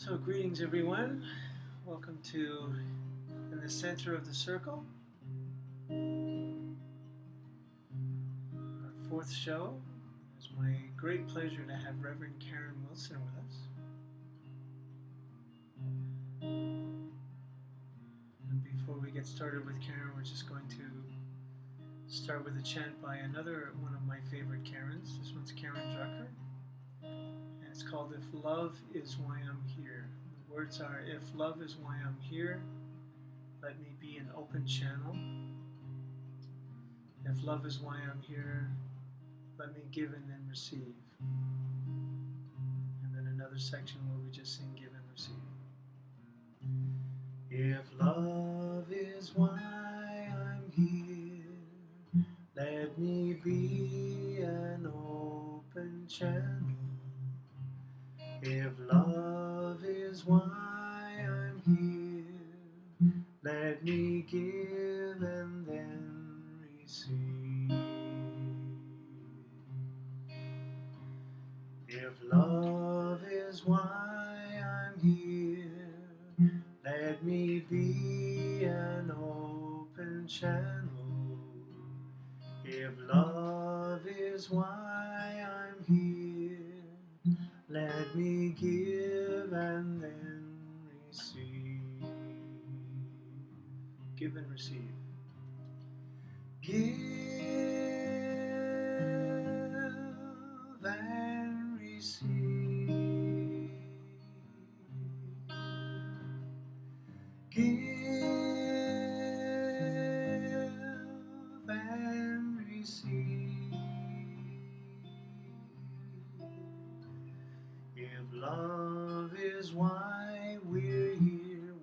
So greetings everyone, welcome to In the Center of the Circle, our fourth show. It's my great pleasure to have Reverend Karin Wilson with us. And before we get started with Karin, we're just going to start with a chant by another one of my favorite Karens. This one's Karin Drucker, and it's called If Love Is Why I'm Here. The words are, if love is why I'm here, let me be an open channel. If love is why I'm here, let me give and then receive. And then another section where we just sing give and receive. If love is why I'm here, let me be an open channel. If love is why I'm here, let me give and then receive. If love is why I'm here, let me be an open channel. If love is why I'm here, let me give and then receive. Give and receive. Give and receive. Give and receive. If love is why we're here,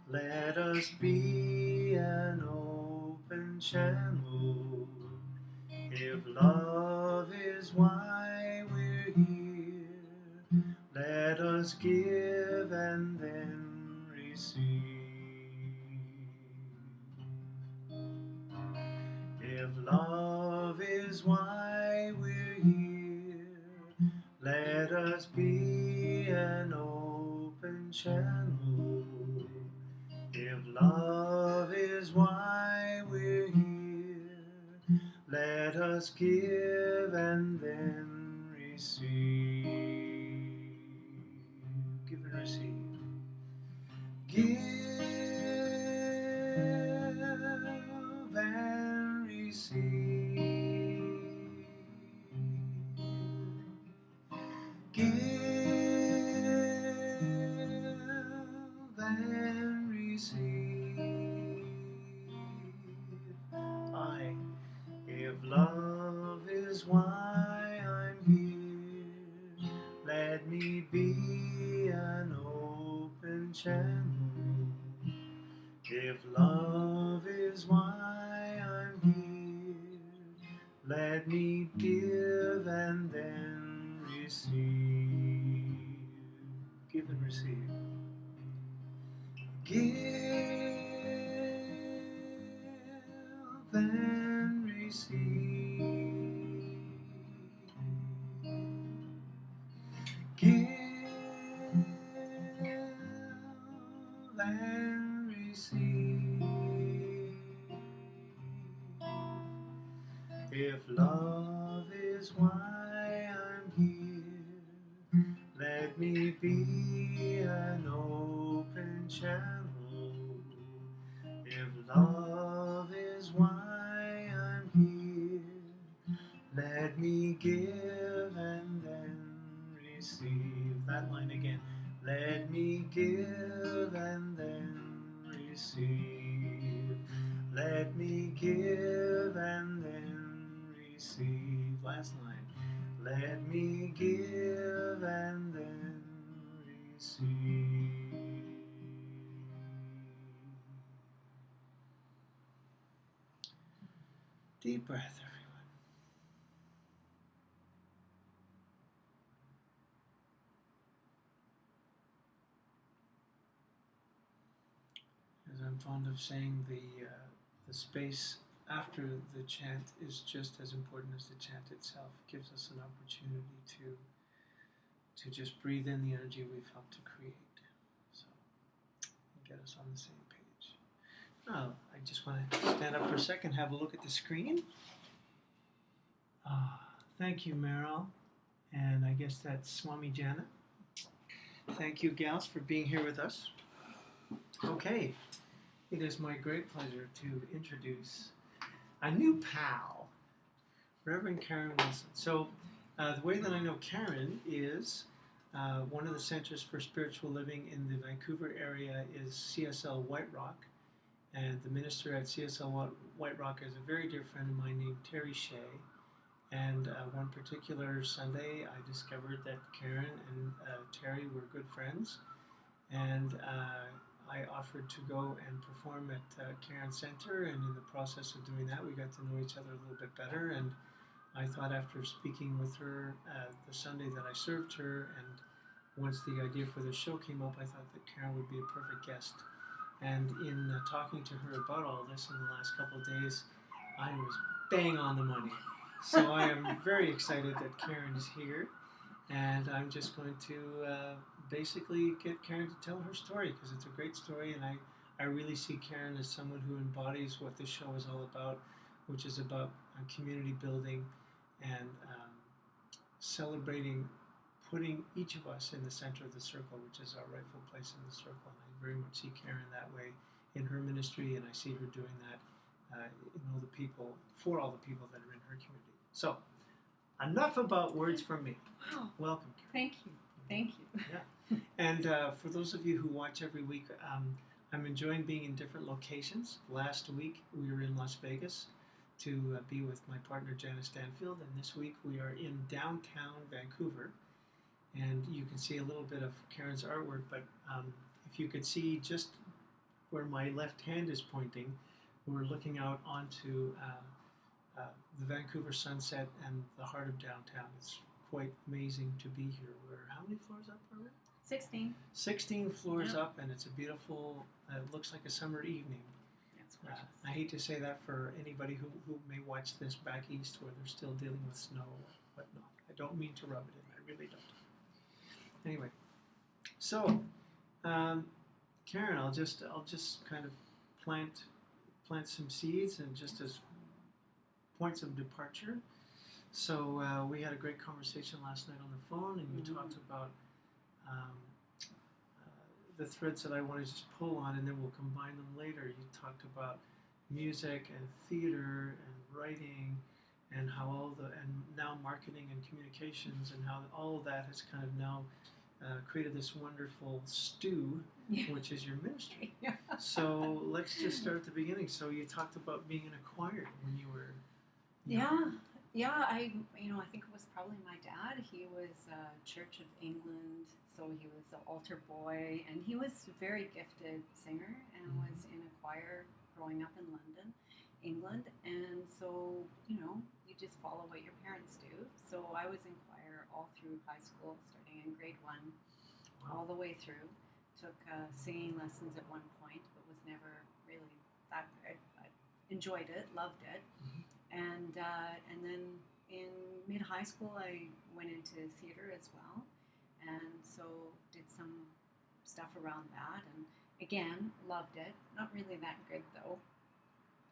let us be an open channel. If love is why we're here, let us give and then receive. If love is why we're here, let us be an open channel. If love is why we're here, let us give and then receive. Give and receive. Give and receive. Give and receive. If love is why I'm here, let me be an open channel. If love is why I'm here, let me give and then receive. Give and receive. Give and receive. Give and receive. If love is why I'm here, let me be an open channel. If love is why I'm here, let me give and then receive. That line again. Let me give and then receive. Let me give and then receive. Last line. Let me give and then receive. Deep breath, everyone. As I'm fond of saying, the space after the chant is just as important as the chant itself. It gives us an opportunity to to just breathe in the energy we've helped to create. So, get us on the same page. Now, I just want to stand up for a second, have a look at the screen. Thank you, Meryl. And I guess that's Swami Jana. Thank you, gals, for being here with us. Okay, it is my great pleasure to introduce a new pal, Reverend Karin Wilson. So, the way that I know Karin is one of the Centers for Spiritual Living in the Vancouver area is CSL White Rock. And the minister at CSL White Rock is a very dear friend of mine named Terry Shea. And one particular Sunday, I discovered that Karin and Terry were good friends. And I offered to go and perform at Karin's Center. And in the process of doing that, we got to know each other a little bit better. And I thought after speaking with her the Sunday that I served her, and once the idea for the show came up, I thought that Karin would be a perfect guest. And in talking to her about all this in the last couple of days, I was bang on the money. So I am very excited that Karin is here, and I'm just going to basically get Karin to tell her story, because it's a great story, and I really see Karin as someone who embodies what this show is all about, which is about community building and celebrating, putting each of us in the center of the circle, which is our rightful place in the circle. And I very much see Karin that way in her ministry, and I see her doing that in all the people, for all the people that are in her community. So, enough about words from me. Wow. Welcome, Karin. Thank you. Thank you. Yeah. And for those of you who watch every week, I'm enjoying being in different locations. Last week we were in Las Vegas to be with my partner Janice Stanfield, and this week we are in downtown Vancouver. And you can see a little bit of Karin's artwork, but if you could see just where my left hand is pointing, we're looking out onto the Vancouver sunset and the heart of downtown. It's quite amazing to be here. We're how many floors up are we? 16. 16 floors Yeah. up, and it's a beautiful, it looks like a summer evening. That's gorgeous. I hate to say that for anybody who may watch this back east where they're still dealing with snow or whatnot. I don't mean to rub it in, I really don't. Anyway, so Karin, I'll just kind of plant some seeds, and just as points of departure. So we had a great conversation last night on the phone, and you talked about the threads that I want to just pull on, and then we'll combine them later. You talked about music and theater and writing, and how and now marketing and communications, and how all of that has kind of now created this wonderful stew, which is your ministry. Yeah. So let's just start at the beginning. So you talked about being in a choir when you were I think it was probably my dad. He was Church of England, so he was the altar boy, and he was a very gifted singer, and was in a choir growing up in London, England. And so you just follow what your parents do. So I was in choir all through high school, starting in grade 1, all the way through. Took singing lessons at one point, but was never really that good. I enjoyed it, loved it. And then in mid-high school, I went into theater as well, and so did some stuff around that, and again, loved it. Not really that good, though.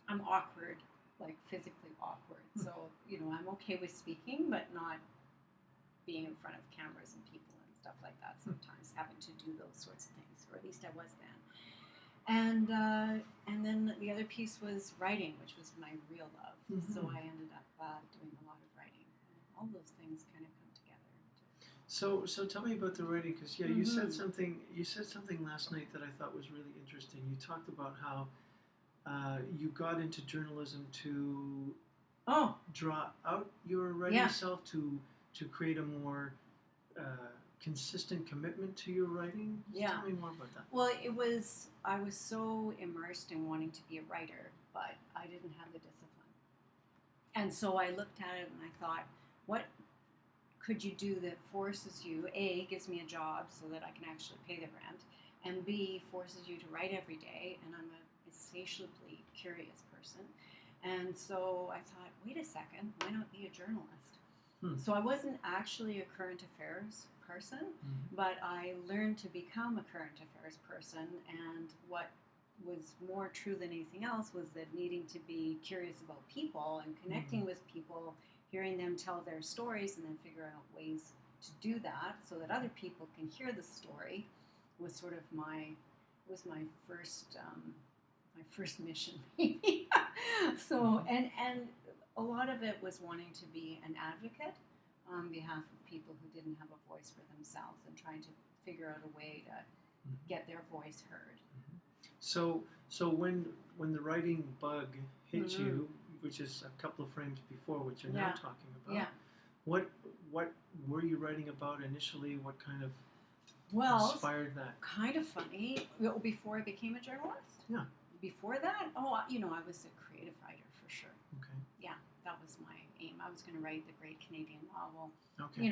I'm awkward, like physically awkward, so, I'm okay with speaking, but not being in front of cameras and people and stuff like that sometimes, having to do those sorts of things, or at least I was then. And then the other piece was writing, which was my real love. So I ended up doing a lot of writing. And all those things kind of come together. So tell me about the writing, because you said something. You said something last night that I thought was really interesting. You talked about how you got into journalism to draw out your writing self, to create a more consistent commitment to your writing? Tell me more about that. Well, I was so immersed in wanting to be a writer, but I didn't have the discipline. And so I looked at it and I thought, what could you do that forces you, A, gives me a job so that I can actually pay the rent, and B, forces you to write every day, and I'm a insatiably curious person. And so I thought, wait a second, why not be a journalist? So I wasn't actually a current affairs person, Mhm. but I learned to become a current affairs person. And what was more true than anything else was that needing to be curious about people and connecting with people, hearing them tell their stories, and then figuring out ways to do that so that other people can hear the story was sort of my first mission maybe. So and a lot of it was wanting to be an advocate on behalf of people who didn't have a voice for themselves and trying to figure out a way to get their voice heard. So when the writing bug hit you, which is a couple of frames before what you're now talking about, Yeah. what were you writing about initially? What kind of Well, inspired that? kind of funny. Well, before I became a journalist. Yeah. Before that, I was a creative writer for sure. Okay. Yeah, that was my aim. I was going to write the great Canadian novel. Okay.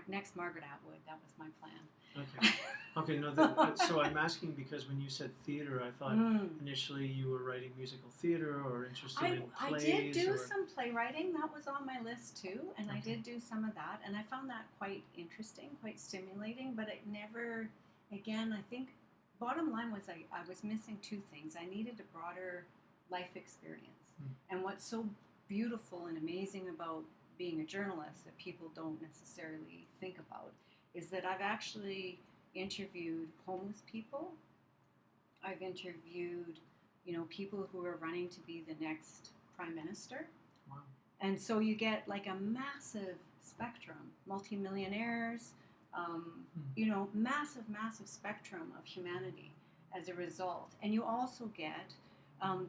Next Margaret Atwood. That was my plan. Okay. Okay. No. So I'm asking because when you said theater, I thought initially you were writing musical theater or interested in plays. I did do some playwriting. That was on my list too, and I did do some of that, and I found that quite interesting, quite stimulating. But it never, again, I think, bottom line was I was missing two things. I needed a broader life experience, and what's so beautiful and amazing about being a journalist that people don't necessarily think about is that I've actually interviewed homeless people. I've interviewed, people who are running to be the next prime minister. Wow. And so you get like a massive spectrum, multimillionaires, massive spectrum of humanity as a result. And you also get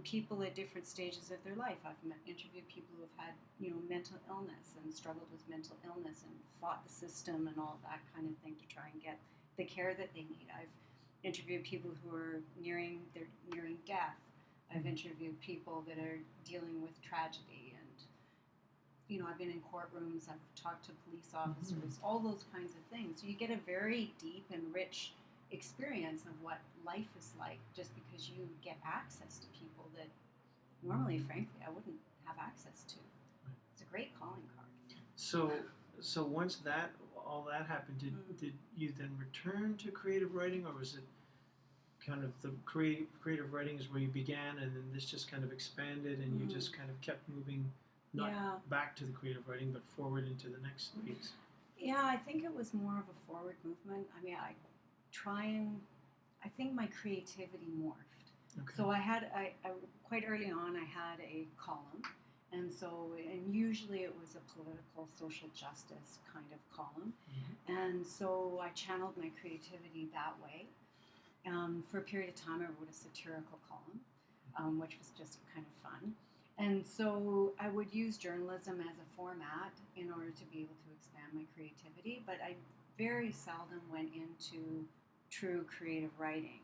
people at different stages of their life. I've interviewed people who have had, mental illness and struggled with mental illness and fought the system and all that kind of thing to try and get the care that they need. I've interviewed people who are nearing death. I've interviewed people that are dealing with tragedy, and I've been in courtrooms. I've talked to police officers, all those kinds of things. So you get a very deep and rich experience of what life is like just because you get access to people that normally, frankly, I wouldn't have access to. It's a great calling card. So once all that happened, did you then return to creative writing, or was it kind of the creative writing is where you began, and then this just kind of expanded, and you just kind of kept moving, not back to the creative writing, but forward into the next piece? Yeah, I think it was more of a forward movement. I mean, I think my creativity morphed. Okay. So I quite early on, I had a column. And usually it was a political, social justice kind of column. And so I channeled my creativity that way. For a period of time, I wrote a satirical column, which was just kind of fun. And so I would use journalism as a format in order to be able to expand my creativity, but I very seldom went into true creative writing.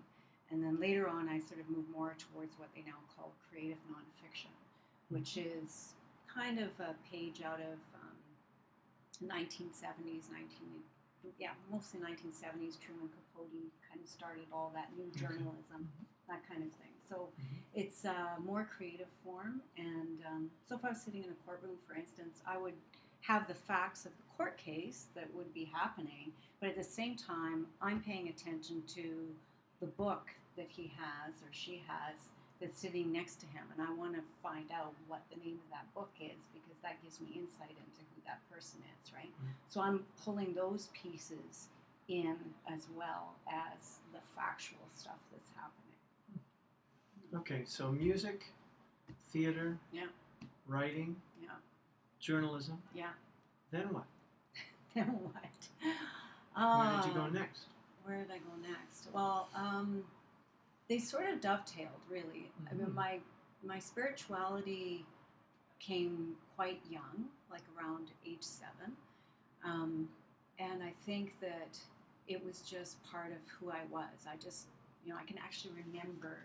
And then later on, I sort of moved more towards what they now call creative nonfiction, which is kind of a page out of 1970s, mostly 1970s. Truman Capote kind of started all that new journalism, that kind of thing. So it's a more creative form. And so if I was sitting in a courtroom, for instance, I would have the facts of the court case that would be happening, but at the same time, I'm paying attention to the book that he has or she has that's sitting next to him, and I want to find out what the name of that book is because that gives me insight into who that person is, right? So I'm pulling those pieces in as well as the factual stuff that's happening. Okay, so music, theater, writing, journalism. Yeah. Then what? Then what? Where did you go next? Where did I go next? Well, they sort of dovetailed, really. I mean, my spirituality came quite young, like around age 7. And I think that it was just part of who I was. I just, I can actually remember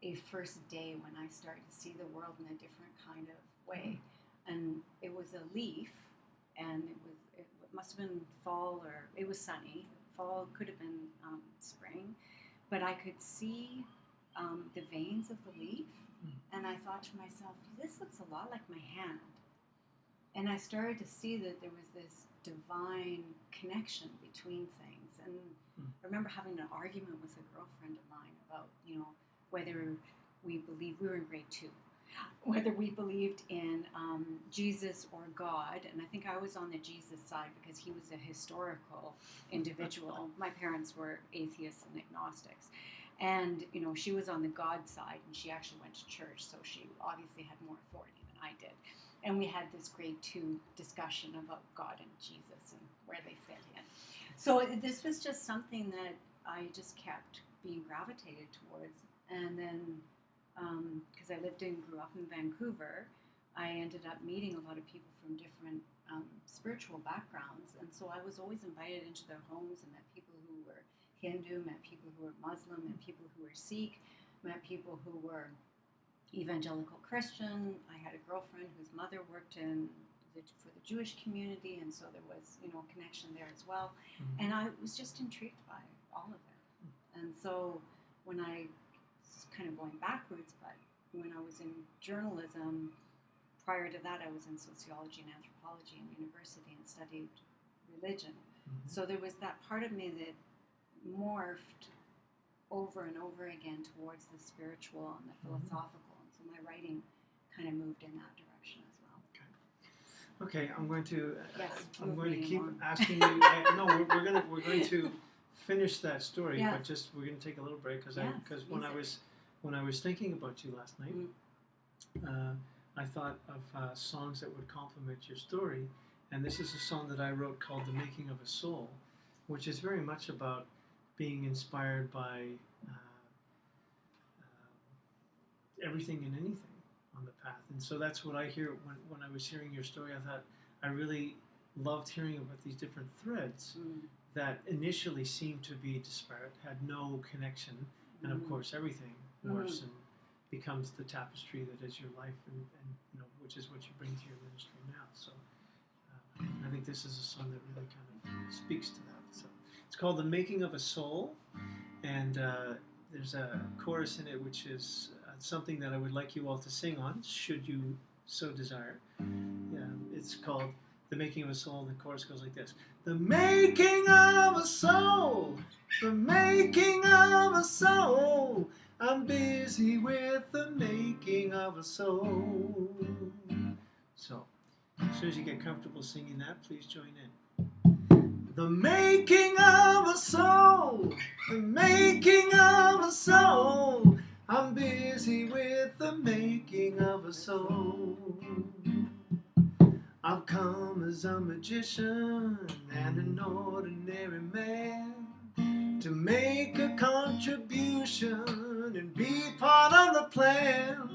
a first day when I started to see the world in a different kind of way. And it was a leaf, and it must have been fall, or it was sunny. Fall, could have been spring. But I could see the veins of the leaf, and I thought to myself, this looks a lot like my hand. And I started to see that there was this divine connection between things. And I remember having an argument with a girlfriend of mine about, whether we believe, we were in grade 2, whether we believed in Jesus or God. And I think I was on the Jesus side because he was a historical individual. My parents were atheists and agnostics. And, she was on the God side, and she actually went to church, so she obviously had more authority than I did. And we had this grade 2 discussion about God and Jesus and where they fit in. So this was just something that I just kept being gravitated towards. And then, because I lived and grew up in Vancouver, I ended up meeting a lot of people from different spiritual backgrounds. And so I was always invited into their homes and met people who were Hindu, met people who were Muslim, met people who were Sikh, met people who were evangelical Christian. I had a girlfriend whose mother worked for the Jewish community, and so there was, a connection there as well. Mm-hmm. And I was just intrigued by all of it. And so when I, kind of going backwards, but when I was in journalism, prior to that I was in sociology and anthropology in university and studied religion. Mm-hmm. So there was that part of me that morphed over and over again towards the spiritual and the philosophical, and so my writing kind of moved in that direction as well. Okay, I'm going to keep on. asking you. No, we're going to finish that story, yes. But just we're going to take a little break because yes, when I was thinking about you last night, I thought of songs that would complement your story, and this is a song that I wrote called "The Making of a Soul," which is very much about being inspired by everything and anything on the path. And so that's what I hear when I was hearing your story. I thought I really loved hearing about these different threads that initially seemed to be disparate, had no connection, and of course everything morphs and becomes the tapestry that is your life, and which is what you bring to your ministry now. So I think this is a song that really kind of speaks to that. So it's called "The Making of a Soul," and there's a chorus in it which is something that I would like you all to sing on, should you so desire. It's called "The Making of a Soul," and the chorus goes like this: The making of a soul, the making of a soul, I'm busy with the making of a soul. So, as soon as you get comfortable singing that, please join in. The making of a soul, the making of a soul, I'm busy with the making of a soul. I've come as a magician and an ordinary man to make a contribution and be part of the plan.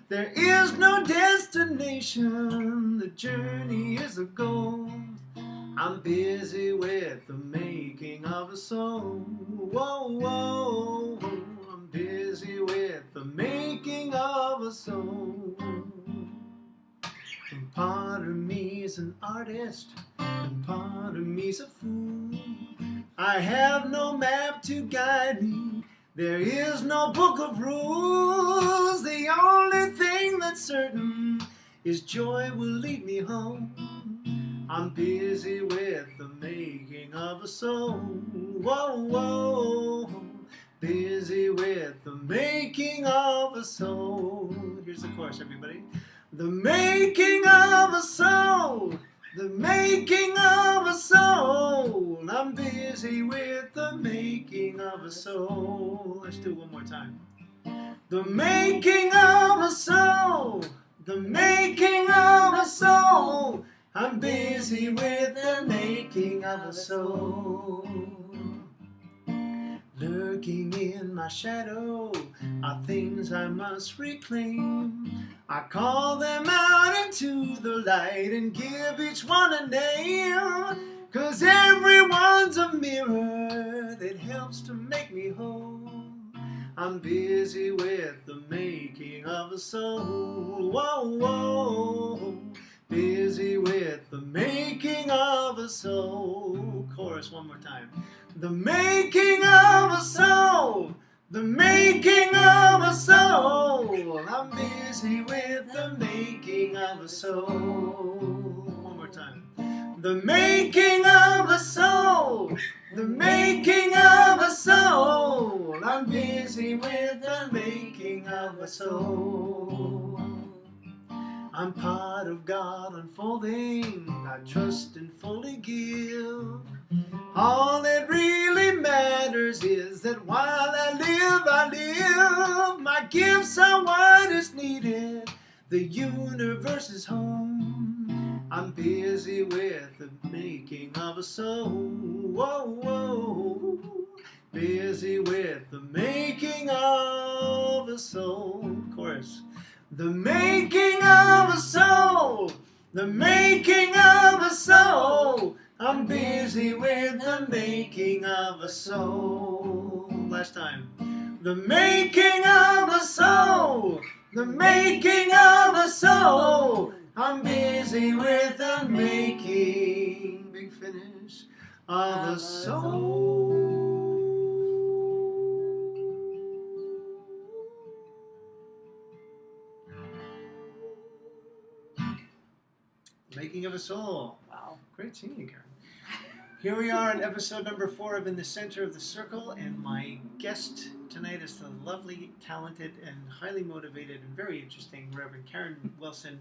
There is no destination, the journey is a goal. I'm busy with the making of a soul. Whoa, whoa, I'm busy with the making of a soul. And part of me's an artist, and part of me's a fool. I have no map to guide me, there is no book of rules. The only thing that's certain is joy will lead me home. I'm busy with the making of a soul. Whoa, whoa, busy with the making of a soul. Here's the chorus, everybody. The making of a soul, the making of a soul, I'm busy with the making of a soul. Let's do it one more time. The making of a soul, the making of a soul, I'm busy with the making of a soul. Lurking in my shadow are things I must reclaim. I call them out into the light and give each one a name. 'Cause everyone's a mirror that helps to make me whole. I'm busy with the making of a soul. Whoa, whoa, busy with the making of a soul. Chorus one more time. The making of a soul, the making of a soul, I'm busy with the making of a soul. One more time. The making of a soul. The making of a soul. I'm busy with the making of a soul. I'm part of God unfolding. I trust and fully give. All that really matters is that while I live. My gifts are what is needed. The universe is home. I'm busy with the making of a soul. Whoa, whoa. Busy with the making of a soul. Chorus. The making of a soul. The making of a soul. I'm busy with the making of a soul. Last time. The making of a soul. The making of a soul. I'm busy with the making, big finish, of a soul. Making of a soul. Wow. Great singing, Karin. Here we are on episode number 4 of In the Center of the Circle, and my guest tonight is the lovely, talented, and highly motivated and very interesting Reverend Karin Wilson,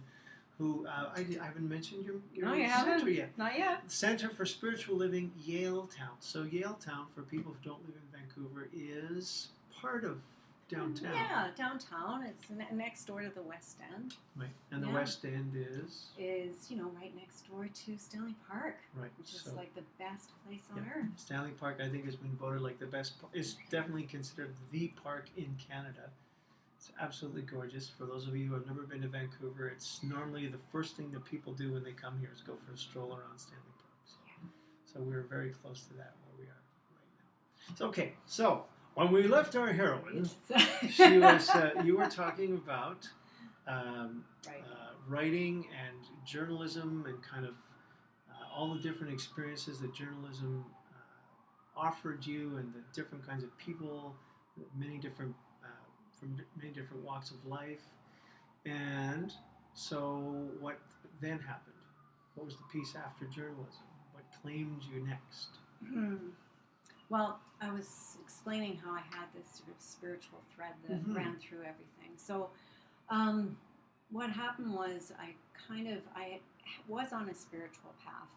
who I haven't mentioned your No, you center haven't. yet. Not yet. Center for Spiritual Living, Yale Town. So Yale Town, for people who don't live in Vancouver, is part of downtown. Yeah, downtown. It's next door to the West End. Right. And the Yeah. West End is? Is, right next door to Stanley Park. Right. Which is So, like the best place on yeah. earth. Stanley Park, I think, has been voted like the best. It's definitely considered the park in Canada. It's absolutely gorgeous. For those of you who have never been to Vancouver, it's normally the first thing that people do when they come here is go for a stroll around Stanley Park. So we're very close to that where we are right now. So, okay, so when we left our heroine, she was. You were talking about Right. writing and journalism and kind of all the different experiences that journalism offered you, and the different kinds of people, many different from many different walks of life. And so, what then happened? What was the piece after journalism? What claimed you next? Well, I was explaining how I had this sort of spiritual thread that ran through everything. So, what happened was I was on a spiritual path.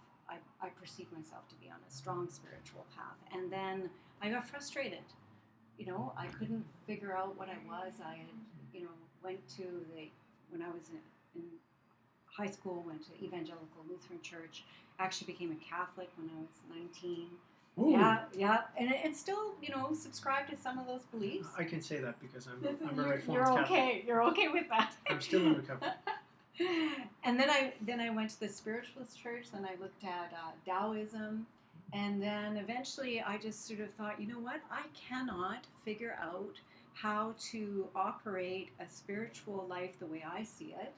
I perceived myself to be on a strong spiritual path. And then I got frustrated. I couldn't figure out what I was. I had, when I was in high school, went to Evangelical Lutheran Church, actually became a Catholic when I was 19. Ooh. Yeah, and still, subscribe to some of those beliefs. I can say that because I'm a You're Reformed okay. Catholic. You're okay with that. I'm still in recovery. And then I went to the spiritualist church. Then I looked at Taoism, and then eventually I just sort of thought, you know what? I cannot figure out how to operate a spiritual life the way I see it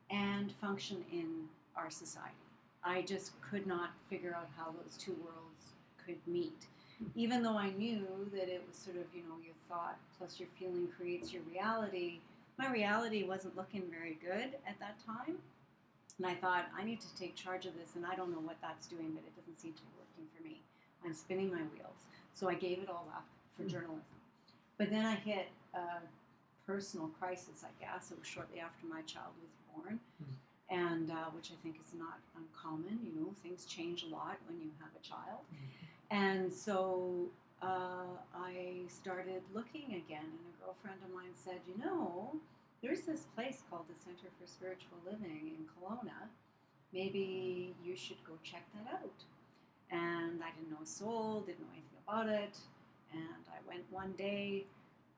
and function in our society. I just could not figure out how those two worlds could meet. Even though I knew that it was sort of, your thought plus your feeling creates your reality, my reality wasn't looking very good at that time. And I thought, I need to take charge of this, and I don't know what that's doing, but it doesn't seem to be working for me. I'm spinning my wheels. So I gave it all up for journalism. But then I hit a personal crisis, I guess. It was shortly after my child was born. And which I think is not uncommon. Things change a lot when you have a child. And so I started looking again, and a girlfriend of mine said, there's this place called the Center for Spiritual Living in Kelowna. Maybe you should go check that out. And I didn't know a soul, didn't know anything about it. And I went one day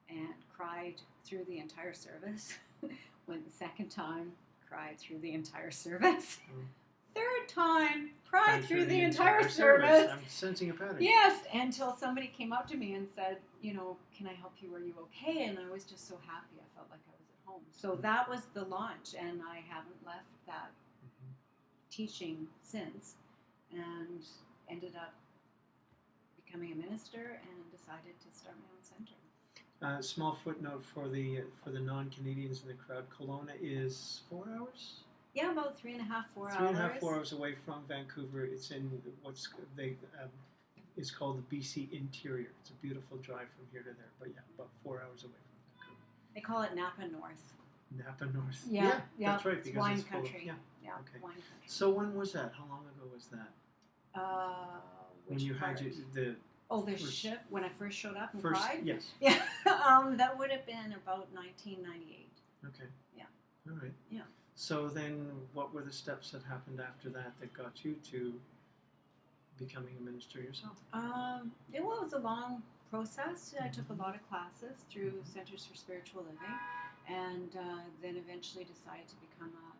and cried through the entire service. Went the second time, cried through the entire service. Third time, cried through the entire service. I'm sensing a pattern. Yes, until somebody came up to me and said, can I help you? Are you okay? And I was just so happy. I felt like I was at home. So that was the launch, and I haven't left that teaching since, and ended up becoming a minister and decided to start my own center. Small footnote for the non-Canadians in the crowd. Kelowna is 4 hours? Yeah, about 3.5, 4 hours. 3.5, 4 hours away from Vancouver. It's in what's it's called the BC Interior. It's a beautiful drive from here to there. But yeah, about 4 hours away from Vancouver. They call it Napa North. Napa North. Yeah, that's right. It's Because wine it's full country. Of, yeah, okay. Wine country. So when was that? How long ago was that? When Which you part? had the ship when I first showed up in first, Pride. yes. Yeah, that would have been about 1998. Okay. Yeah. All right. Yeah. So then, what were the steps that happened after that got you to becoming a minister yourself? It was a long process. I took a lot of classes through Centers for Spiritual Living, and then eventually decided to become a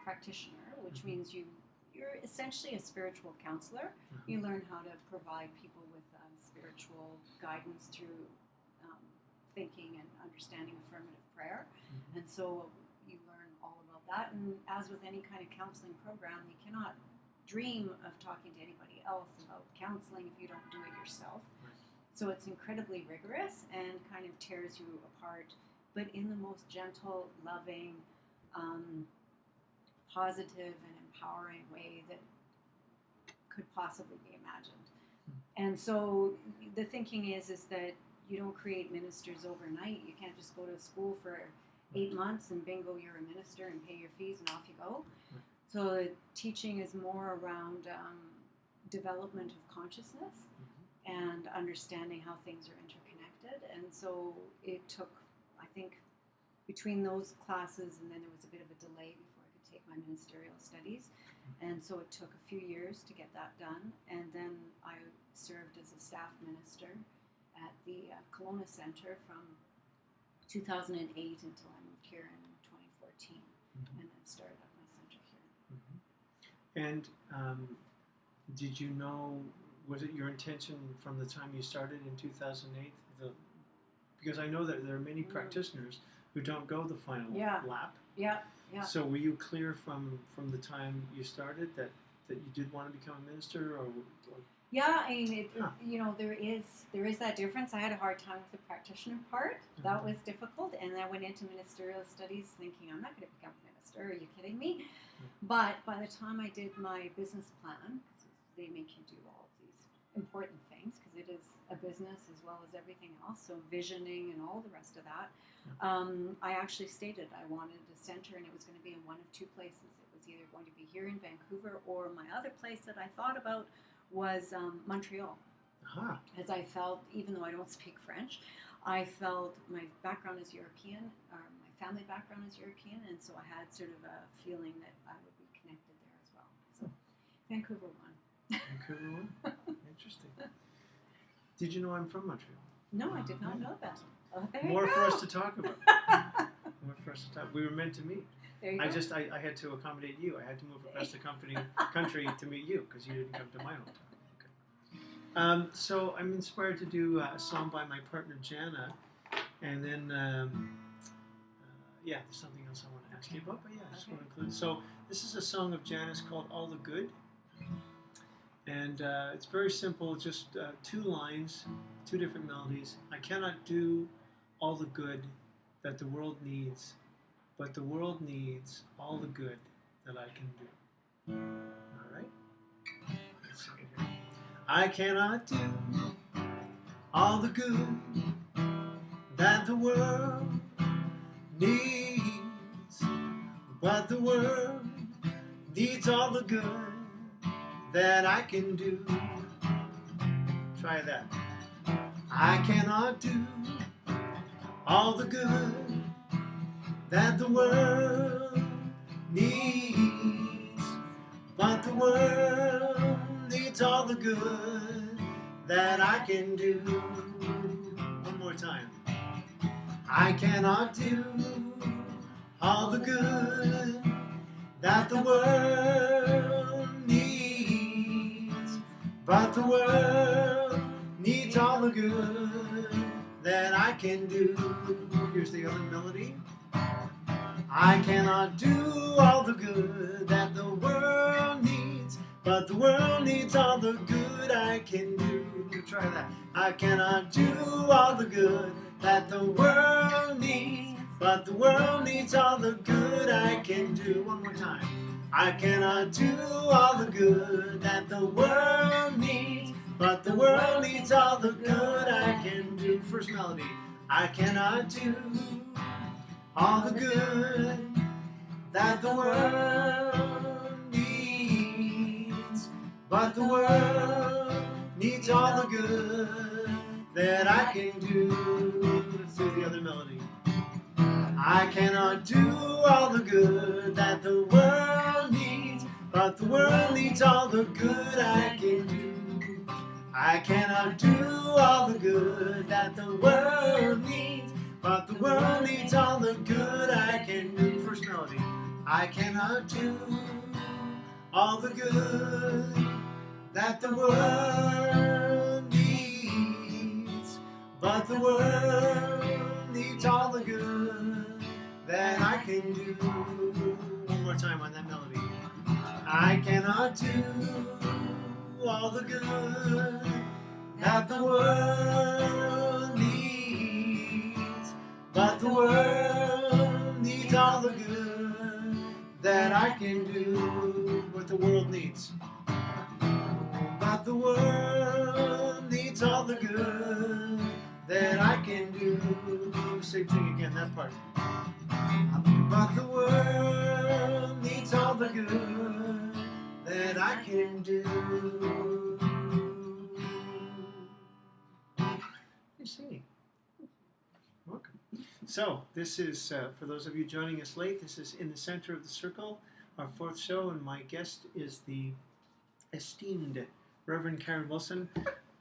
practitioner, which means you're essentially a spiritual counselor. You learn how to provide people with spiritual guidance through thinking and understanding affirmative prayer. And so you learn all about that. And as with any kind of counseling program, you cannot dream of talking to anybody else about counseling if you don't do it yourself. So it's incredibly rigorous and kind of tears you apart, but in the most gentle, loving, positive, and empowering way that could possibly be imagined. And so the thinking is that you don't create ministers overnight. You can't just go to school for 8 months and bingo, you're a minister and pay your fees and off you go. So the teaching is more around development of consciousness and understanding how things are interconnected. And so it took, I think, between those classes and then there was a bit of a delay before I could take my ministerial studies. And so it took a few years to get that done. And then I served as a staff minister at the Kelowna Center from 2008 until I moved here in 2014 and then started up my center here. And did you know, was it your intention from the time you started in 2008? Because I know that there are many practitioners who don't go the final lap. Yeah. So were you clear from the time you started that you did want to become a minister, or? Yeah, I mean, there is that difference. I had a hard time with the practitioner part. That was difficult, and I went into ministerial studies thinking, I'm not going to become a minister. Are you kidding me? But by the time I did my business plan, they make you do all of these important things because it is a business as well as everything else. So visioning and all the rest of that. I actually stated I wanted a center, and it was going to be in one of two places. It was either going to be here in Vancouver, or my other place that I thought about was Montreal. As I felt, even though I don't speak French, I felt my background is European, or my family background is European, and so I had sort of a feeling that I would be connected there as well. So Vancouver won. Vancouver won? Interesting. Did you know I'm from Montreal? No, I did not know that. Oh, More for us to talk about. More for us to talk. We were meant to meet. There you go. I had to accommodate you. I had to move across the country to meet you because you didn't come to my hometown. Okay. So I'm inspired to do a song by my partner Jana, and then there's something else I want to ask you about. But I just want to include. So this is a song of Jana's called "All the Good," and it's very simple. Just 2 lines, 2 different melodies. I cannot do all the good that the world needs, but the world needs all the good that I can do. All right? Let's see here. I cannot do all the good that the world needs, but the world needs all the good that I can do. Try that. I cannot do all the good that the world needs, but the world needs all the good that I can do. One more time. I cannot do all the good that the world needs, but the world needs all the good that I can do. Here's the other melody. I cannot do all the good that the world needs, but the world needs all the good I can do. Try that. I cannot do all the good that the world needs, but the world needs all the good I can do. One more time. I cannot do all the good that the world needs, but the world needs all the good I can do. First melody. I cannot do all the good that the world needs, but the world needs all the good that I can do. Let's do the other melody. I cannot do all the good that the world needs, but the world needs all the good I can do. I cannot do all the good that the world needs, but the world needs all the good I can do. First melody. I cannot do all the good that the world needs, but the world needs all the good that I can do. One more time on that melody. I cannot do all the good that the world needs, but the world needs all the good that I can do. What the world needs. But the world needs all the good that I can do. Same thing again, that part. But the world needs all the good that I can do. You're singing. Welcome. So, this is, for those of you joining us late, this is In the Center of the Circle, our fourth show, and my guest is the esteemed Reverend Karin Wilson,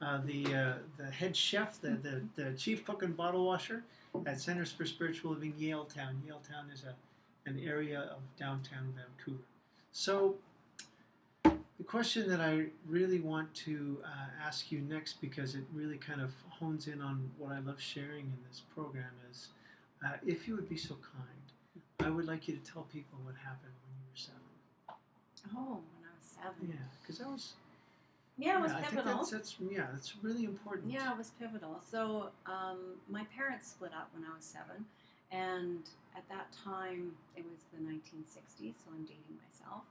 the head chef, the chief cook and bottle washer at Centers for Spiritual Living, Yaletown. Yaletown is an area of downtown Vancouver. So the question that I really want to ask you next, because it really kind of hones in on what I love sharing in this program, is if you would be so kind, I would like you to tell people what happened when you were 7. Oh, when I was 7. Yeah, because that was... Yeah, it was I pivotal. think that's really important. Yeah, it was pivotal. So my parents split up when I was 7, and at that time it was the 1960s, so I'm dating myself.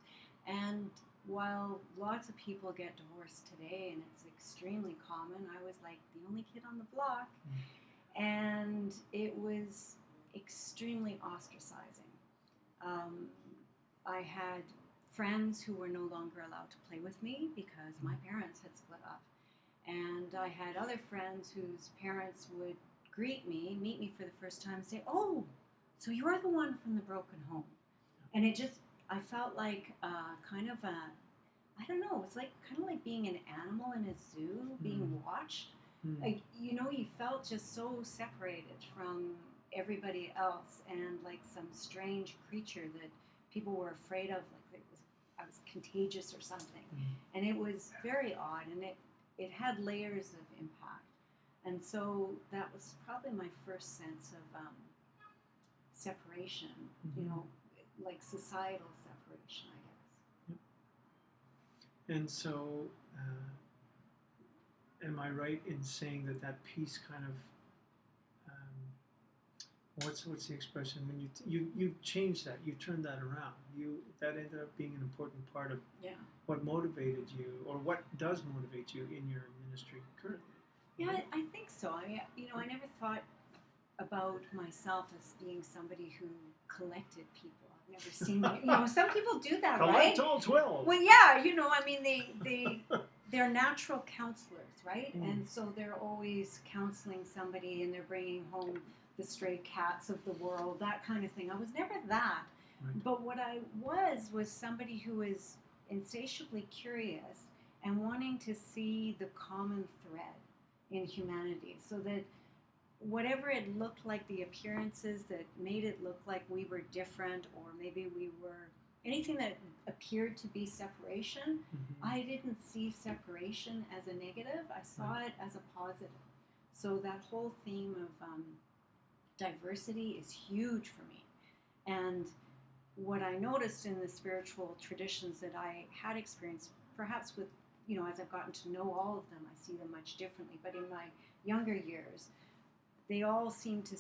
And while lots of people get divorced today, and it's extremely common, I was like the only kid on the block, and it was extremely ostracizing. I had friends who were no longer allowed to play with me because my parents had split up. And I had other friends whose parents would meet me for the first time and say, "Oh, so you're the one from the broken home." And it just, I felt like kind of a, I don't know, it was like kind of like being an animal in a zoo, being watched. Like, you know, you felt just so separated from everybody else, and like some strange creature that people were afraid of, like I was contagious or something. And it was very odd, and it had layers of impact. And so that was probably my first sense of separation, you know, like societal separation, I guess. And so, am I right in saying that piece kind of, what's the expression, when you changed that, you turned that around, that ended up being an important part of what motivated you, or what does motivate you in your ministry currently? Yeah, I think so. I mean, you know, I never thought about myself as being somebody who collected people. I've never seen, you know, some people do that, right? Collect all 12. Well, yeah, you know, I mean, they're natural counselors, right? And so they're always counseling somebody, and they're bringing home the stray cats of the world, that kind of thing. I was never that. Right. But what I was somebody who was insatiably curious and wanting to see the common thread in humanity, so that whatever it looked like, the appearances that made it look like we were different, or maybe we were, anything that appeared to be separation, I didn't see separation as a negative. I saw it as a positive. So that whole theme of diversity is huge for me. And what I noticed in the spiritual traditions that I had experienced, perhaps with, you know, as I've gotten to know all of them, I see them much differently. But in my younger years, they all seem to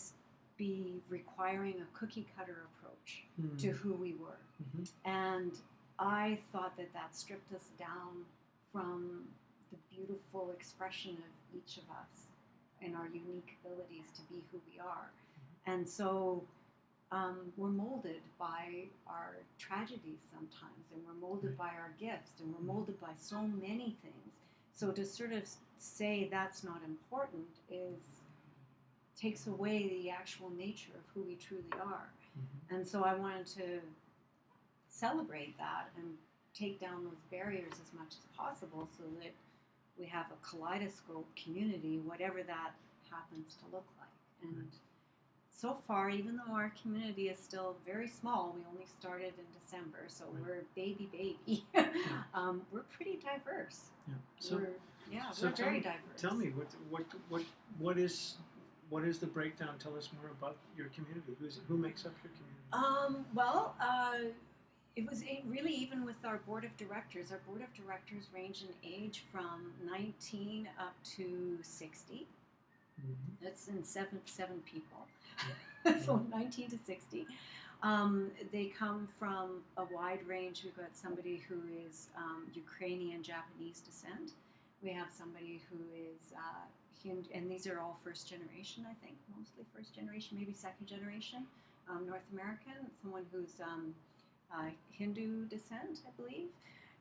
be requiring a cookie cutter approach Mm. to who we were. Mhm. And I thought that that stripped us down from the beautiful expression of each of us and our unique abilities to be who we are. And so we're molded by our tragedies sometimes, and we're molded by our gifts, and we're molded by so many things. So to sort of say that's not important takes away the actual nature of who we truly are. Mhm. And so I wanted to celebrate that and take down those barriers as much as possible so that we have a kaleidoscope community, whatever that happens to look like. And so far, even though our community is still very small, we only started in December, so we're baby. We're pretty diverse. Yeah. So we're very diverse. Tell me what is the breakdown? Tell us more about your community. Who makes up your community? It was really even with our board of directors. Our board of directors range in age from 19 up to 60. Mm-hmm. That's in seven people. So 19 to 60. They come from a wide range. We've got somebody who is Ukrainian Japanese descent. We have somebody who is Hindu, and these are all first generation, I think, mostly first generation, maybe second generation, North American. Someone who's Hindu descent, I believe,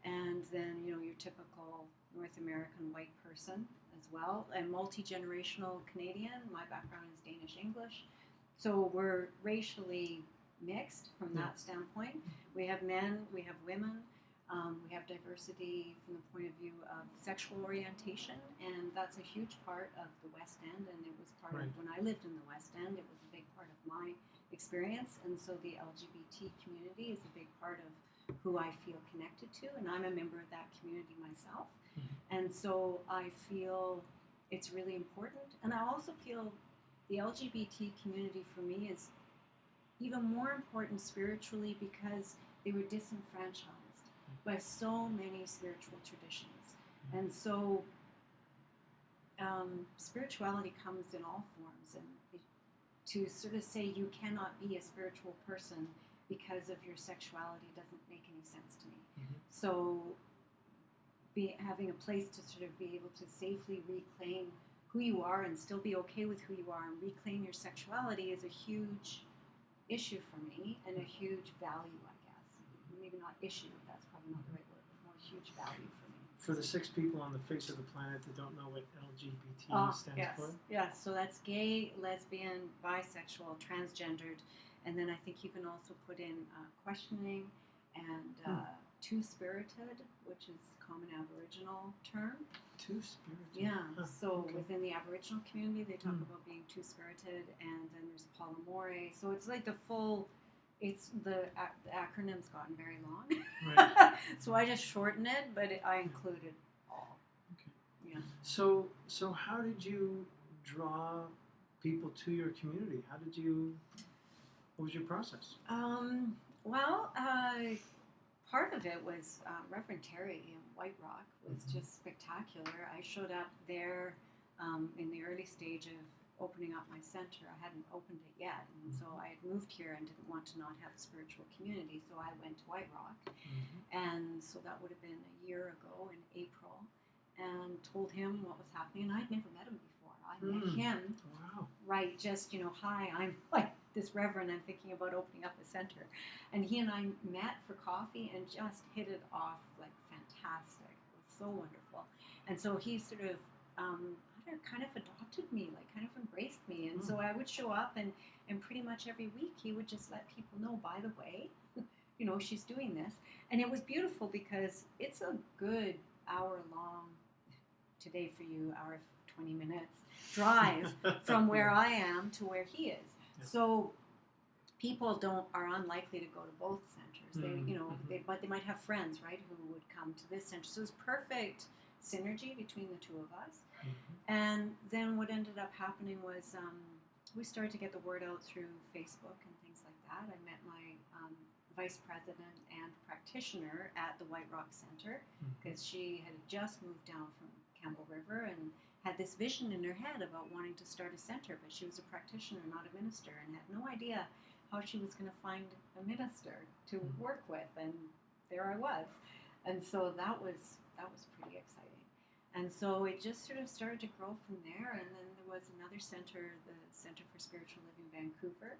and then your typical North American white person as well, and multi-generational Canadian. My background is Danish English, so we're racially mixed from that standpoint. We have men, we have women, we have diversity from the point of view of sexual orientation, and that's a huge part of the West End, and it was part of when I lived in the West End. It was a big part of my experience, and so the LGBT community is a big part of who I feel connected to, and I'm a member of that community myself. Mm-hmm. And so I feel it's really important, and I also feel the LGBT community for me is even more important spiritually because they were disenfranchised by so many spiritual traditions. And so spirituality comes in all forms, and to sort of say you cannot be a spiritual person because of your sexuality doesn't make any sense to me. Mm-hmm. So having a place to sort of be able to safely reclaim who you are and still be okay with who you are and reclaim your sexuality is a huge issue for me and a huge value, I guess. Maybe not issue, that's probably not the right word, but more huge value for me. For the 6 people on the face of the planet that don't know what LGBT stands for? Yes, so that's gay, lesbian, bisexual, transgendered, and then I think you can also put in questioning and two-spirited, which is a common Aboriginal term. Two-spirited? Yeah, so within the Aboriginal community, they talk about being two-spirited, and then there's polymorph. So it's like the acronym's gotten very long. Right. So I just shortened it, but I included all. Okay. Yeah. So how did you draw people to your community? What was your process? Part of it was Reverend Terry in White Rock was just spectacular. I showed up there in the early stage of opening up my center. I hadn't opened it yet, and so I had moved here and didn't want to not have a spiritual community, so I went to White Rock, and so that would have been a year ago in April, and told him what was happening, and I'd never met him before. I met him, right, just, hi, I'm like this reverend, I'm thinking about opening up a center, and he and I met for coffee and just hit it off like fantastic. It was so wonderful, and so he sort of kind of adopted me, like kind of embraced me, and so I would show up, and pretty much every week he would just let people know, by the way, she's doing this, and it was beautiful because it's a good hour long, today for you, hour 20 minutes drive from where I am to where he is. Yeah. So people are unlikely to go to both centers. But they might have friends, right, who would come to this center. So it was perfect synergy between the two of us. And then what ended up happening was we started to get the word out through Facebook and things like that. I met my vice president and practitioner at the White Rock Center because she had just moved down from Campbell River, and had this vision in her head about wanting to start a center, but she was a practitioner, not a minister, and had no idea how she was going to find a minister to work with. And there I was, and so that was pretty exciting. And so it just sort of started to grow from there. And then there was another center, the Center for Spiritual Living Vancouver.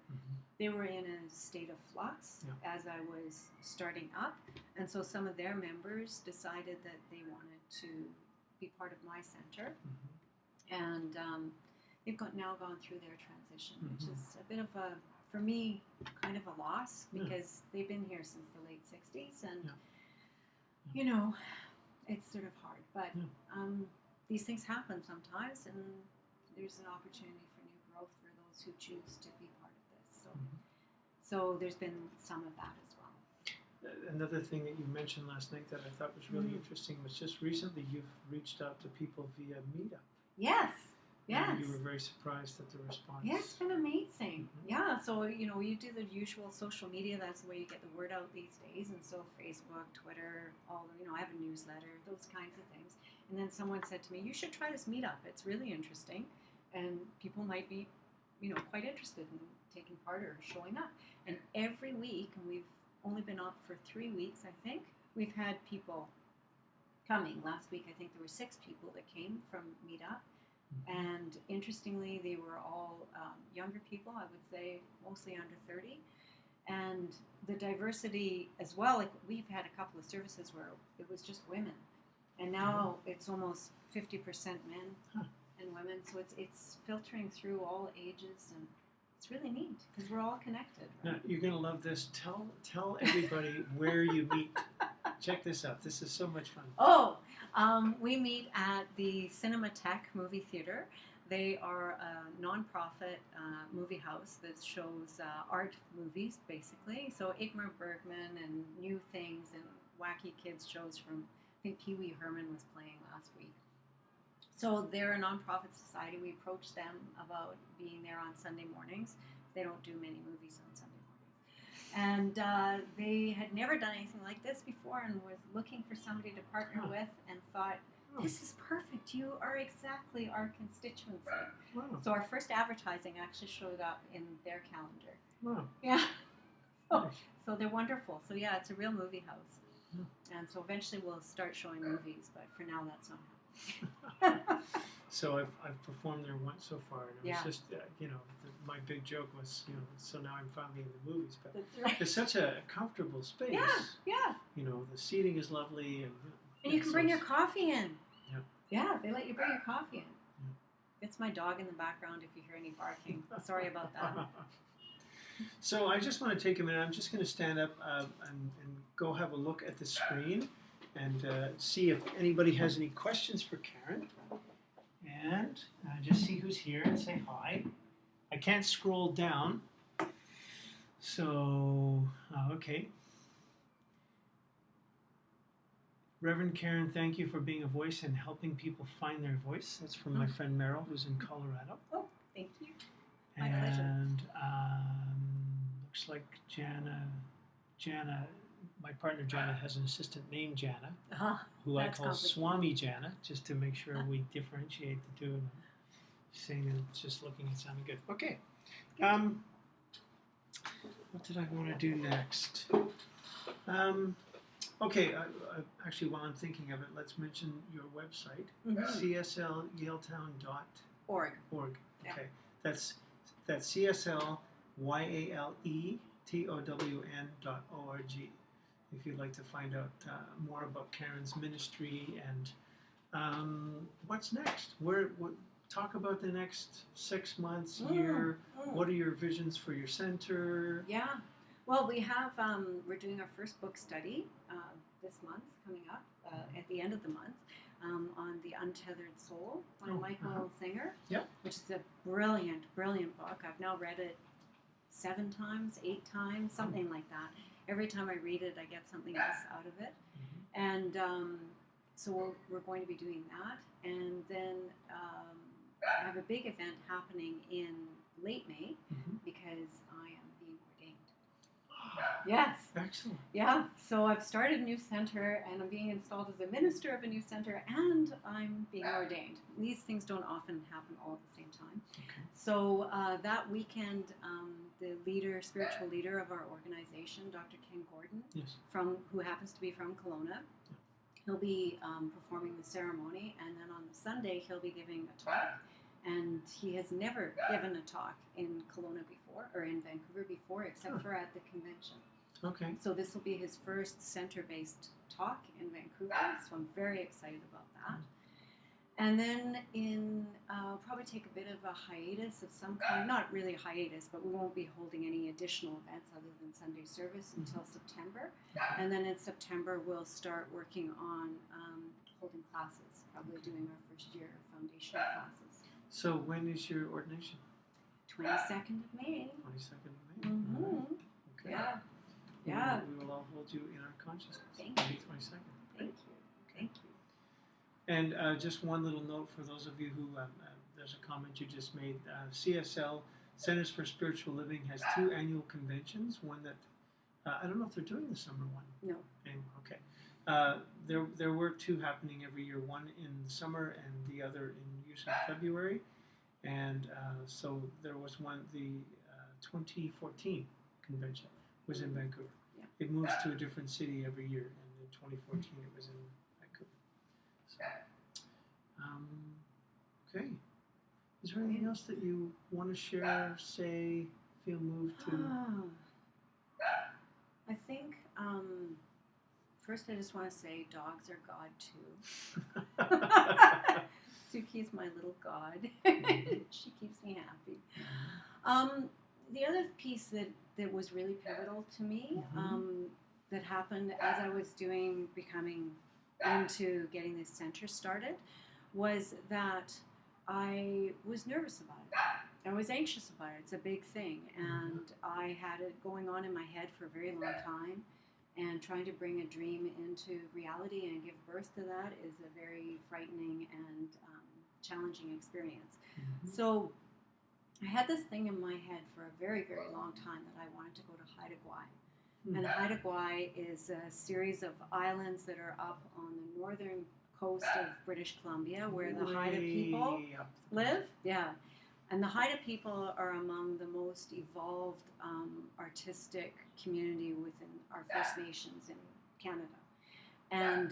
They were in a state of flux as I was starting up, and so some of their members decided that they wanted to be part of my center, and they've now gone through their transition, which is a bit of a, for me, kind of a loss, because they've been here since the late 60s, and you know, it's sort of hard, but these things happen sometimes, and there's an opportunity for new growth for those who choose to be part of this. So there's been some of that as well. Another thing that you mentioned last night that I thought was really interesting was just recently you've reached out to people via Meetup. Yes. And you were very surprised at the response. Yeah, it's been amazing. Yeah, so you do the usual social media. That's the way you get the word out these days. And so Facebook, Twitter, I have a newsletter, those kinds of things. And then someone said to me, "You should try this Meetup. It's really interesting, and people might be, quite interested in taking part or showing up." And every week, and we've only been up for 3 weeks, I think, we've had people coming. Last week, I think there were 6 people that came from Meetup. And interestingly, they were all younger people, I would say mostly under 30. And the diversity as well, like we've had a couple of services where it was just women. And now it's almost 50% men and women. So it's filtering through all ages, and it's really neat because we're all connected. Right? Now, you're going to love this. Tell everybody where you meet. Check this out. This is so much fun. We meet at the Cinematheque Movie Theater. They are a non-profit movie house that shows art movies, basically. So Ingmar Bergman and new things and wacky kids shows from, I think Pee Wee Herman was playing last week. So they're a non-profit society. We approached them about being there on Sunday mornings. They don't do many movies on Sunday mornings. And they had never done anything like this before and was looking for somebody to partner with and thought, this is perfect. You are exactly our constituency. Wow. So our first advertising actually showed up in their calendar. Wow. Yeah. Nice. So they're wonderful. So yeah, it's a real movie house. And so eventually we'll start showing movies, but for now that's not happening. So I've performed there once so far, and it was just, my big joke was, so now I'm finally in the movies. But That's right. it's such a comfortable space. Yeah. The seating is lovely. And you can bring your coffee in. Yeah. Yeah, they let you bring your coffee in. It's my dog in the background if you hear any barking. Sorry about that. So I just want to take a minute. I'm just going to stand up and go have a look at the screen and see if anybody has any questions for Karin. And just see who's here and say hi. I can't scroll down. So, okay. Reverend Karin, thank you for being a voice and helping people find their voice. That's from my friend Meryl, who's in Colorado. Oh, thank you. My pleasure. And looks like Jana, my partner Jana has an assistant named Jana, who I call Swami Jana, just to make sure we differentiate the two of them. Saying that it's just looking and sounding good. Okay. What did I want to do next? Okay, actually, while I'm thinking of it, let's mention your website, cslyaletown.org. Okay, Yeah. that's CSLYALETOWN.org. If you'd like to find out more about Karin's ministry and what's next. Talk about the next 6 months, year. What are your visions for your center? Yeah. Well, we have, we're doing our first book study this month, coming up at the end of the month, on The Untethered Soul by Michael Singer, which is a brilliant, brilliant book. I've now read it 7 times, 8 times, something like that. Every time I read it, I get something else out of it. And so we're going to be doing that. And then I have a big event happening in late May because I am being ordained. Yes. Excellent. Yeah. So I've started a new center, and I'm being installed as a minister of a new center, and I'm being ordained. These things don't often happen all at the same time. Okay. So that weekend, the spiritual leader of our organization, Dr. Ken Gordon, Yes. who happens to be from Kelowna, he'll be performing the ceremony, and then on the Sunday he'll be giving a talk. And he has never given a talk in Kelowna before, or in Vancouver before, except for at the convention. Okay. So this will be his first center-based talk in Vancouver, so I'm very excited about that. And then I'll probably take a bit of a hiatus of some kind, not really a hiatus, but we won't be holding any additional events other than Sunday service until September. And then in September we'll start working on holding classes, probably doing our first year foundational classes. So when is your ordination? 22nd of May. 22nd of May. Mm-hmm. All right. Okay. Yeah. Yeah. We will all hold you in our consciousness. Thank May you. 22nd. Thank you. Thank you. And just one little note for those of you who, there's a comment you just made. CSL, Centers for Spiritual Living, has 2 annual conventions. One that, I don't know if they're doing the summer one. No. Anyway, okay. There were 2 happening every year, one in the summer and the other in usually February. And so there was one, the 2014 convention was in Vancouver. Yeah. It moves to a different city every year, and in 2014 it was in Vancouver. So, okay. Is there anything else that you want to share, say, feel moved to? I think first I just want to say dogs are God too. Suki's my little god. She keeps me happy. The other piece that was really pivotal to me that happened as I was becoming into getting this center started was that I was nervous about it. I was anxious about it. It's a big thing. And I had it going on in my head for a very long time. And trying to bring a dream into reality and give birth to that is a very frightening and challenging experience. So I had this thing in my head for a very, very long time that I wanted to go to Haida Gwaii. And Haida Gwaii is a series of islands that are up on the northern coast of British Columbia where the Haida people live. Yeah. And the Haida people are among the most evolved artistic community within our First Nations in Canada. And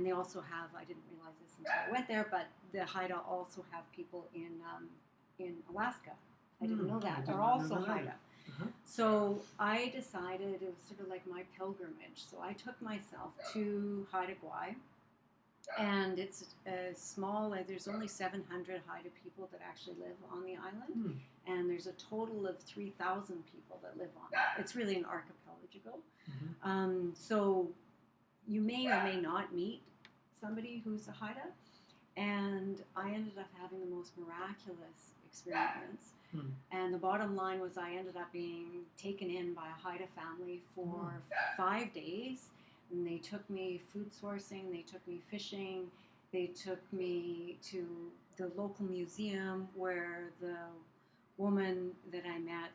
they also have, I didn't realize this until I went there, but the Haida also have people in Alaska. I didn't know that. They're also Haida. So I decided it was sort of like my pilgrimage. So I took myself to Haida Gwaii. And it's a small, there's only 700 Haida people that actually live on the island. And there's a total of 3,000 people that live on it. It's really an archipelago. So you may or may not meet somebody who's a Haida. And I ended up having the most miraculous experience. And the bottom line was I ended up being taken in by a Haida family for 5 days. And they took me food sourcing, they took me fishing, they took me to the local museum where the woman that I met,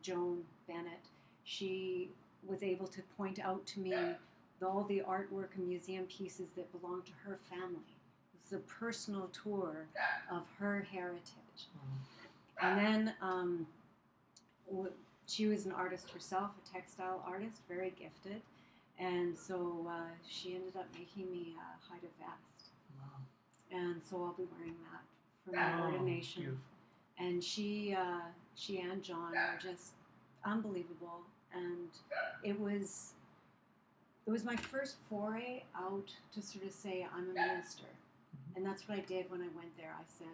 Joan Bennett, she was able to point out to me all the artwork and museum pieces that belonged to her family. It was a personal tour of her heritage. And then she was an artist herself, a textile artist, very gifted. And so she ended up making me a Haida vest. And so I'll be wearing that for my ordination. Beautiful. And she and John were just unbelievable. And it was my first foray out to sort of say I'm a minister. And that's what I did when I went there. I said,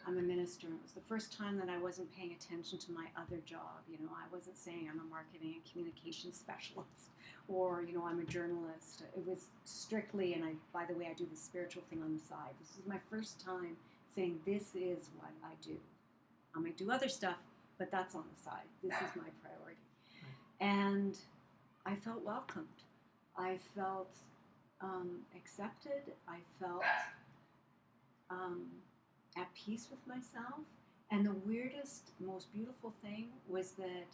I'm a minister. And it was the first time that I wasn't paying attention to my other job. You know, I wasn't saying I'm a marketing and communications specialist or, you know, I'm a journalist. It was strictly, and by the way, I do the spiritual thing on the side. This is my first time saying this is what I do. I might do other stuff, but that's on the side. This is my priority. And I felt welcomed. I felt accepted. I felt at peace with myself. And the weirdest, most beautiful thing was that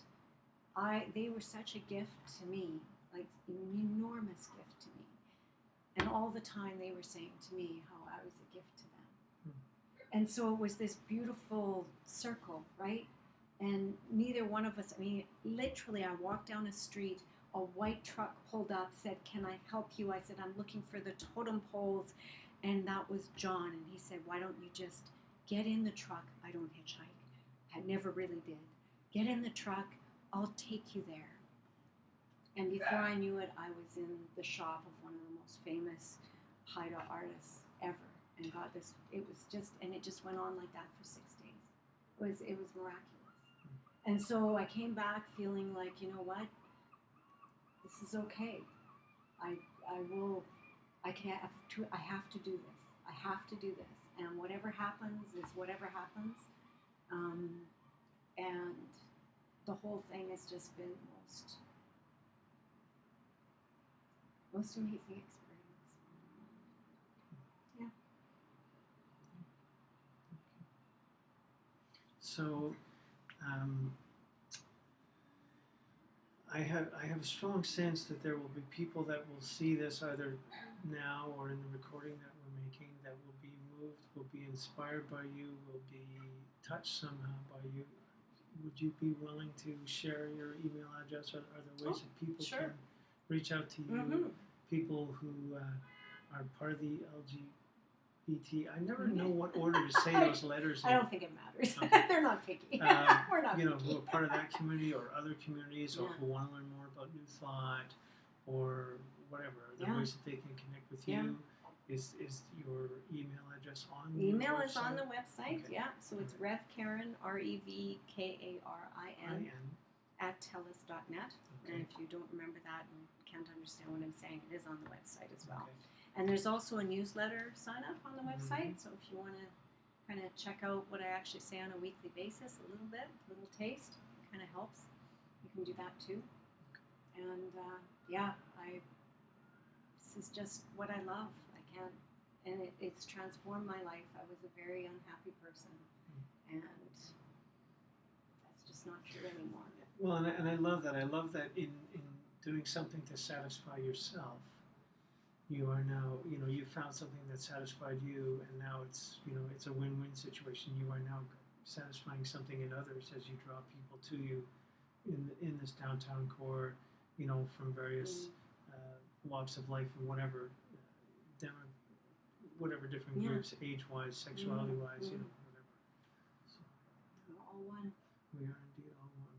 they were such a gift to me, like an enormous gift to me. And all the time they were saying to me how I was a gift to them. And so it was this beautiful circle, right? And neither one of us, I mean, literally, I walked down a street, a white truck pulled up, said, "Can I help you?" I said, "I'm looking for the totem poles." And that was John. And he said, "Why don't you just get in the truck?" I don't hitchhike. I never really did. "Get in the truck. I'll take you there." And before I knew it, I was in the shop of one of the most famous Haida artists ever, and got this. It was just, and it just went on like that for 6 days. It was miraculous. And so I came back feeling like, you know what, this is okay. I will. I have to do this. I have to do this. And whatever happens is whatever happens. And the whole thing has just been the most amazing experience. Yeah. So, I have a strong sense that there will be people that will see this either now or in the recording that we're making, that will be moved, will be inspired by you, will be touched somehow by you. Would you be willing to share your email address? Are there ways that people sure. can reach out to you? People who are part of the LGBT. I never know what order to say those letters in. I don't think it matters. Okay. They're not picky. We're not picky. Who are part of that community or other communities, or who want to learn more about New Thought or whatever. Are there ways that they can connect with you? Is your email address on the email website? Is on the website, Okay. So it's Rev Karin, REVKARIN, @telus.net. Okay. And if you don't remember that and can't understand what I'm saying, it is on the website as well. Okay. And there's also a newsletter sign up on the website, so if you want to kind of check out what I actually say on a weekly basis, a little taste, it kind of helps. You can do that too. And this is just what I love. And it's transformed my life. I was a very unhappy person, and that's just not true anymore. Well, and I love that. I love that in doing something to satisfy yourself, you are now, you found something that satisfied you, and now it's a win-win situation. You are now satisfying something in others as you draw people to you in this downtown core, from various walks of life and whatever different groups, age-wise, sexuality-wise, whatever. So, we're all one. We are indeed all one.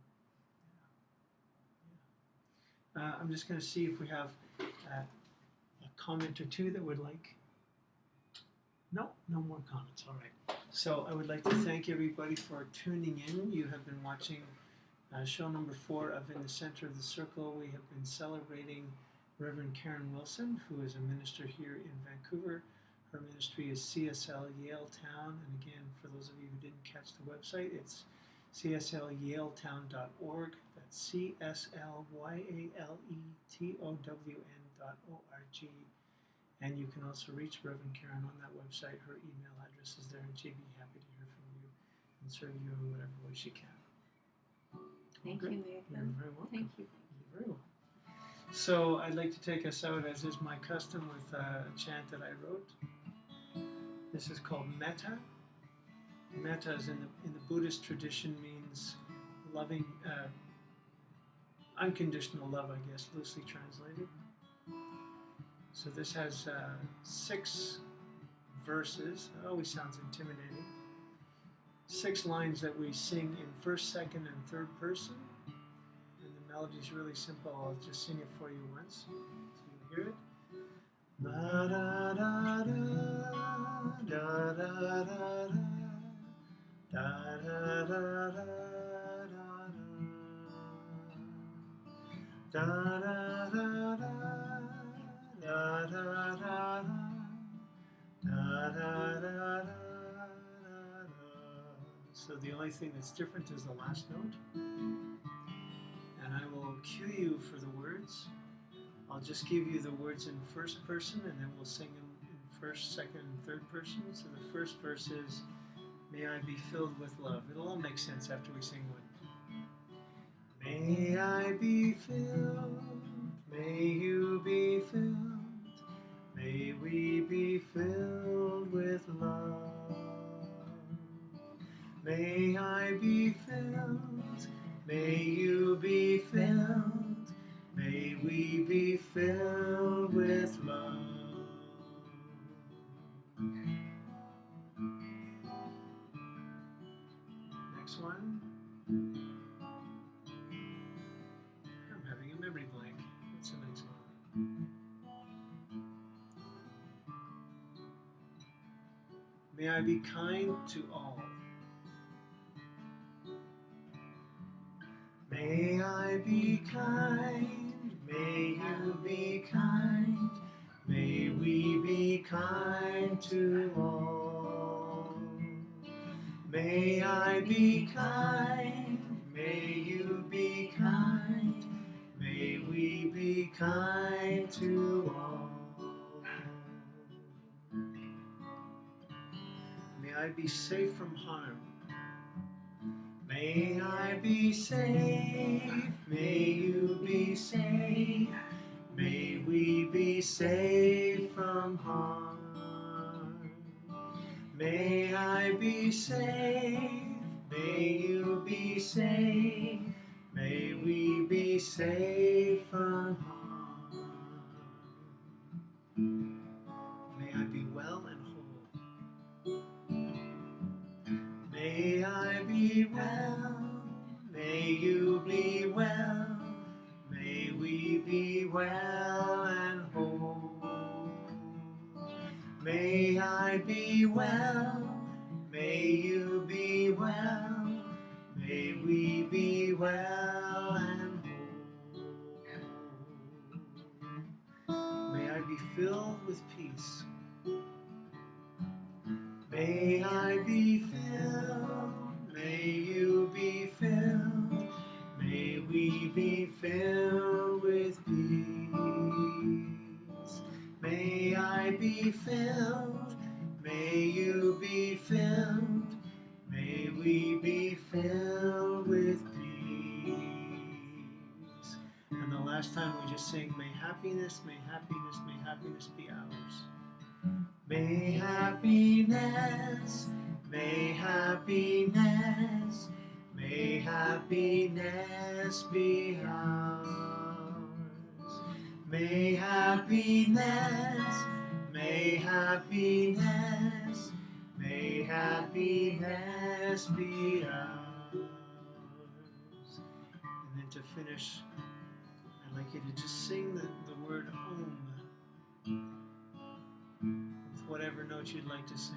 Yeah. I'm just going to see if we have a comment or two that would like. No more comments. All right. So I would like to thank everybody for tuning in. You have been watching show number 4 of In the Center of the Circle. We have been celebrating Reverend Karin Wilson, who is a minister here in Vancouver. Her ministry is CSL Yaletown, and again, for those of you who didn't catch the website, it's cslyaletown.org. That's CSLYALETOWN.org. And you can also reach Reverend Karin on that website. Her email address is there, and she'd be happy to hear from you and serve you in whatever way she can. Thank you, Nathan. You're very welcome. Thank you. You're very welcome. So I'd like to take us out, as is my custom, with a chant that I wrote. This is called Metta. Metta is in the Buddhist tradition means loving, unconditional love, I guess, loosely translated. So this has 6 verses. It always sounds intimidating. 6 lines that we sing in first, second, and third person. And the melody is really simple. I'll just sing it for you once, so you'll hear it. Da da da da da da da da da da da da da da da. So the only thing that's different is the last note. And I will cue you for the words. I'll just give you the words in first person, and then we'll sing them in first, second, and third person. So the first verse is, "May I be filled with love." It'll all make sense after we sing one. May I be filled, may you be filled, may we be filled with love. May I be filled, may you be filled, may we be filled with love. Next one. I'm having a memory blank. What's the next one? May I be kind to all. May I be kind, may you be kind, may we be kind to all. May I be kind, may you be kind, may we be kind to all. May I be safe from harm. May I be safe, may you be safe, may we be safe from harm. May I be safe, may you be safe, may we be safe from harm. May I be well and whole. May I be well, may you be well, may we be well and whole. May I be well, may you be well, may we be well and whole. May I be filled with peace. May I be filled, may you be filled, may we be filled with peace. May I be filled, may you be filled, may we be filled with peace. And the last time we just sing, may happiness, may happiness, may happiness be ours. May happiness, may happiness, may happiness be ours. May happiness, may happiness, may happiness be ours. And then to finish, I'd like you to just sing the word Om. Whatever note you'd like to sing.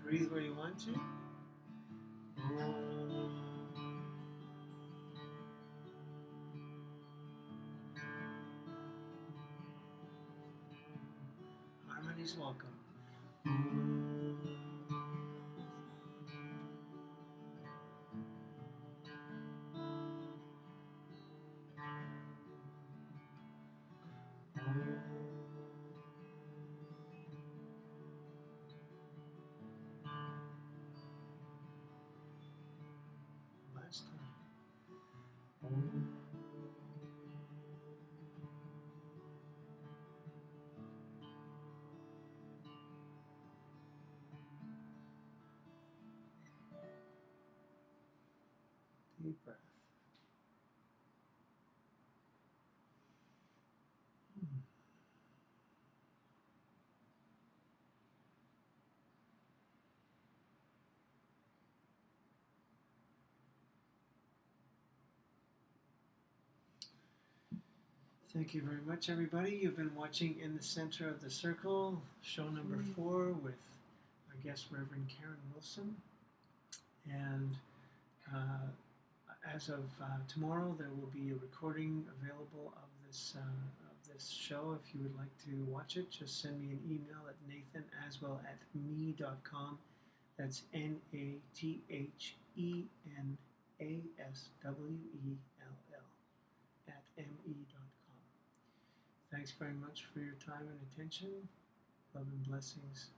Breathe where you want to. Harmony's welcome. Last time. Deep breath. Thank you very much, everybody. You've been watching In the Center of the Circle, show number 4 with our guest, Reverend Karin Wilson. And as of tomorrow, there will be a recording available of this show. If you would like to watch it, just send me an email at nathanaswell@me.com. That's NathanAswell@me.com. Thanks very much for your time and attention. Love and blessings.